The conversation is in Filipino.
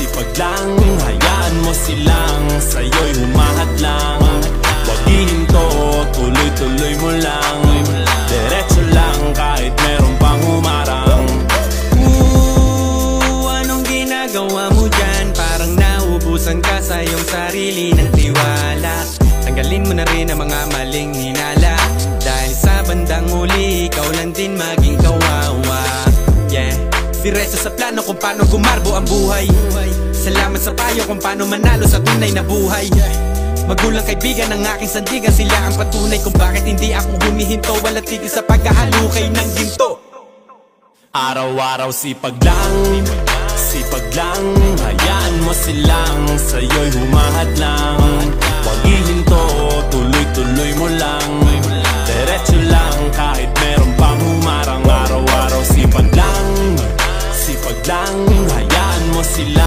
sipag lang, hayaan mo silang sa'yo'y humahat lang. Wag hihinto, tuloy-tuloy mo lang, diretso lang kahit meron pang humarang. Anong ginagawa mo dyan? Parang naubusan ka sa iyong sarili ng tiwala. Tanggalin mo na rin ang mga maling hinala, dahil sa bandang huli ikaw lang din maging kawawa. Yeah, diretso sa plano kung paano gumarbo ang buhay. Salamat sa payo kung paano manalo sa tunay na buhay. Magulang kaibigan ng aking sandigan, sila ang patunay kung bakit hindi ako humihinto. Wala tigil sa pagkahalukay ng ginto. Araw-araw sipag lang, hayaan mo silang sa'yo'y humahat lang. Wag hihinto, tuloy-tuloy mo lang, diretso lang kahit meron pang humarang. Araw-araw sipag lang, hayaan mo sila